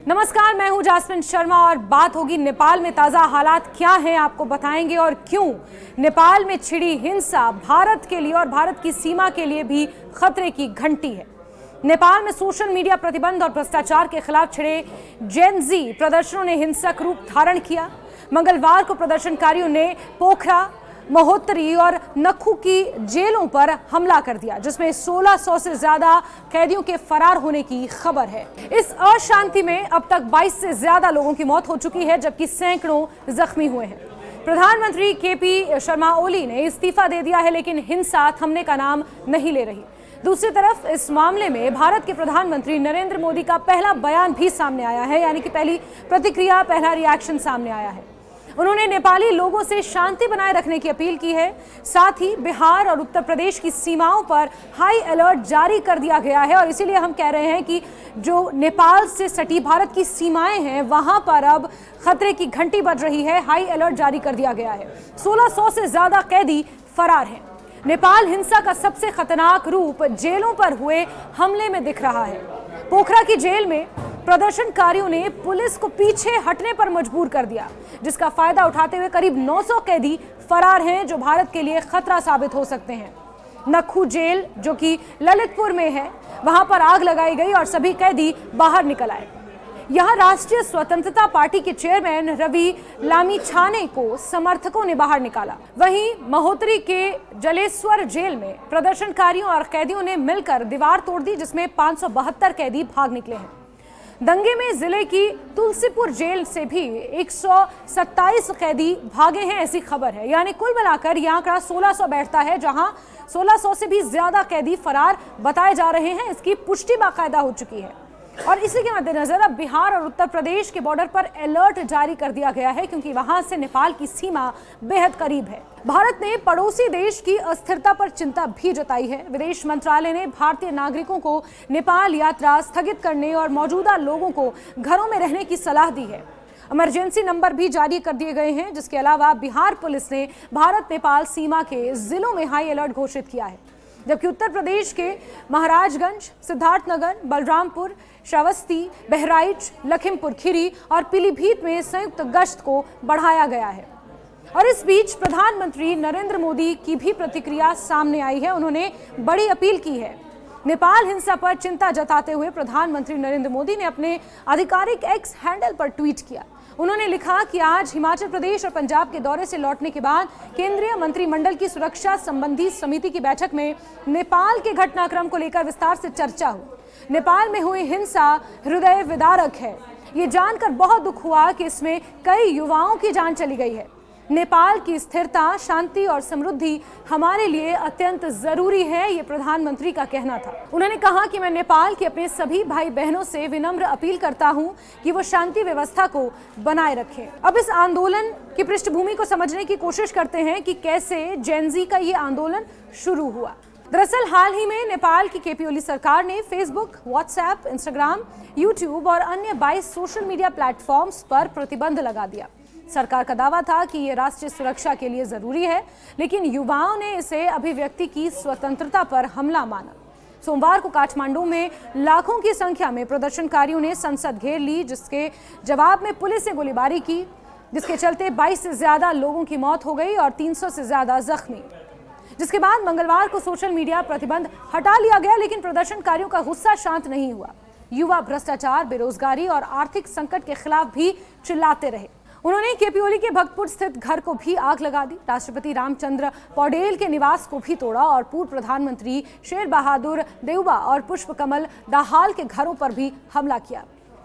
नमस्कार, मैं हूं जास्मिन शर्मा और बात होगी नेपाल में ताज़ा हालात क्या हैं आपको बताएंगे और क्यों नेपाल में छिड़ी हिंसा भारत के लिए और भारत की सीमा के लिए भी खतरे की घंटी है। नेपाल में सोशल मीडिया प्रतिबंध और भ्रष्टाचार के खिलाफ छिड़े जेन जी प्रदर्शनों ने हिंसक रूप धारण किया। मंगलवार को प्रदर्शनकारियों ने पोखरा, महोत्तरी और नखू की जेलों पर हमला कर दिया, जिसमें 1600 से ज्यादा कैदियों के फरार होने की खबर है। इस अशांति में अब तक 22 से ज्यादा लोगों की मौत हो चुकी है, जबकि सैकड़ों जख्मी हुए हैं। प्रधानमंत्री केपी शर्मा ओली ने इस्तीफा दे दिया है, लेकिन हिंसा थमने का नाम नहीं ले रही। दूसरी तरफ इस मामले में भारत के प्रधानमंत्री नरेंद्र मोदी का पहला बयान भी सामने आया है, यानी कि पहली प्रतिक्रिया, पहला रिएक्शन सामने आया है। उन्होंने नेपाली लोगों से शांति बनाए रखने की अपील की है। साथ ही बिहार और उत्तर प्रदेश की सीमाओं पर हाई अलर्ट जारी कर दिया गया है और इसीलिए हम कह रहे हैं कि जो नेपाल से सटी भारत की सीमाएं हैं, वहां पर अब खतरे की घंटी बज रही है। हाई अलर्ट जारी कर दिया गया है। 1600 से ज्यादा कैदी फरार हैं। नेपाल हिंसा का सबसे खतरनाक रूप जेलों पर हुए हमले में दिख रहा है। पोखरा की जेल में प्रदर्शनकारियों ने पुलिस को पीछे हटने पर मजबूर कर दिया, जिसका फायदा उठाते हुए करीब 900 कैदी फरार हैं, जो भारत के लिए खतरा साबित हो सकते हैं। नखू जेल, जो कि ललितपुर में है, वहां पर आग लगाई गई और सभी कैदी बाहर निकल आए। यहां राष्ट्रीय स्वतंत्रता पार्टी के चेयरमैन रवि लामिछाने को समर्थकों ने बाहर निकाला। वहीं महोत्तरी के जलेश्वर जेल में प्रदर्शनकारियों और कैदियों ने मिलकर दीवार तोड़ दी, जिसमें 572 कैदी भाग निकले हैं। दंगे में जिले की तुलसीपुर जेल से भी 127 कैदी भागे हैं, ऐसी खबर है। यानी कुल मिलाकर यह आंकड़ा 1600 बैठता है, जहां 1600 से भी ज्यादा कैदी फरार बताए जा रहे हैं। इसकी पुष्टि बाकायदा हो चुकी है और इसी के मद्देनजर अब बिहार और उत्तर प्रदेश के बॉर्डर पर अलर्ट जारी कर दिया गया है, क्योंकि वहां से नेपाल की सीमा बेहद करीब है। भारत ने पड़ोसी देश की अस्थिरता पर चिंता भी जताई है। विदेश मंत्रालय ने भारतीय नागरिकों को नेपाल यात्रा स्थगित करने और मौजूदा लोगों को घरों में रहने की सलाह दी है। इमरजेंसी नंबर भी जारी कर दिए गए हैं। जिसके अलावा बिहार पुलिस ने भारत नेपाल सीमा के जिलों में हाई अलर्ट घोषित किया है, जबकि उत्तर प्रदेश के महाराजगंज, सिद्धार्थनगर, बलरामपुर, श्रावस्ती, बहराइच, लखीमपुर खीरी और पीलीभीत में संयुक्त गश्त को बढ़ाया गया है। और इस बीच प्रधानमंत्री नरेंद्र मोदी की भी प्रतिक्रिया सामने आई है। उन्होंने बड़ी अपील की है। नेपाल हिंसा पर चिंता जताते हुए प्रधानमंत्री नरेंद्र मोदी ने अपने आधिकारिक एक्स हैंडल पर ट्वीट किया। उन्होंने लिखा कि आज हिमाचल प्रदेश और पंजाब के दौरे से लौटने के बाद केंद्रीय मंत्रिमंडल की सुरक्षा संबंधी समिति की बैठक में नेपाल के घटनाक्रम को लेकर विस्तार से चर्चा हुई। नेपाल में हुई हिंसा हृदय विदारक है। ये जानकर बहुत दुख हुआ कि इसमें कई युवाओं की जान चली गई है। नेपाल की स्थिरता, शांति और समृद्धि हमारे लिए अत्यंत जरूरी है, ये प्रधानमंत्री का कहना था। उन्होंने कहा कि मैं नेपाल के अपने सभी भाई बहनों से विनम्र अपील करता हूं कि वो शांति व्यवस्था को बनाए रखें। अब इस आंदोलन की पृष्ठभूमि को समझने की कोशिश करते हैं कि कैसे जेन जी का ये आंदोलन शुरू हुआ। दरअसल हाल ही में नेपाल की केपी ओली सरकार ने फेसबुक, व्हाट्सएप, इंस्टाग्राम, यूट्यूब और अन्य 22 सोशल मीडिया प्लेटफॉर्म्स पर प्रतिबंध लगा दिया। सरकार का दावा था कि ये राष्ट्रीय सुरक्षा के लिए जरूरी है, लेकिन युवाओं ने इसे अभिव्यक्ति की स्वतंत्रता पर हमला माना। सोमवार को काठमांडू में लाखों की संख्या में प्रदर्शनकारियों ने संसद घेर ली, जिसके जवाब में पुलिस ने गोलीबारी की, जिसके चलते 22 से ज्यादा लोगों की मौत हो गई और 300 से ज्यादा जख्मी। जिसके बाद मंगलवार को सोशल मीडिया प्रतिबंध हटा लिया गया, लेकिन प्रदर्शनकारियों का गुस्सा शांत नहीं हुआ। युवा भ्रष्टाचार, बेरोजगारी और आर्थिक संकट के खिलाफ भी चिल्लाते रहे। उन्होंने केपी ओली के भक्तपुर स्थित घर को भी आग लगा दी। राष्ट्रपति रामचंद्र पौडेल के निवास को भी तोड़ा और पूर्व प्रधानमंत्री शेर बहादुर देउबा और पुष्प कमल दाहाल के घरों पर भी हमला किया।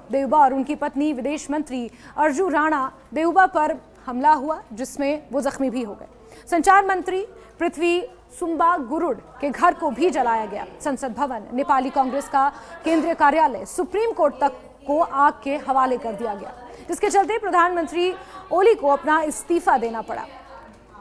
देउबा और उनकी पत्नी विदेश मंत्री अर्जू राणा देउबा पर हमला हुआ, जिसमें वो जख्मी भी हो गए। संचार मंत्री पृथ्वी सुम्बा गुरुड के घर को भी जलाया गया। संसद भवन, नेपाली कांग्रेस का केंद्रीय कार्यालय, सुप्रीम कोर्ट तक को आग के हवाले कर दिया गया, जिसके चलते प्रधानमंत्री ओली को अपना इस्तीफा देना पड़ा।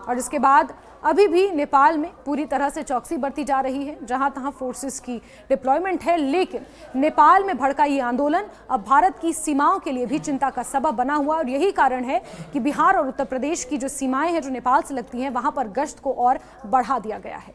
और इसके बाद अभी भी नेपाल में पूरी तरह से चौकसी बरती जा रही है, जहां तहां फोर्सेस की डिप्लॉयमेंट है। लेकिन नेपाल में भड़का ये आंदोलन अब भारत की सीमाओं के लिए भी चिंता का सबब बना हुआ और यही कारण है कि बिहार और उत्तर प्रदेश की जो सीमाएं हैं, जो नेपाल से लगती हैं, वहां पर गश्त को और बढ़ा दिया गया है।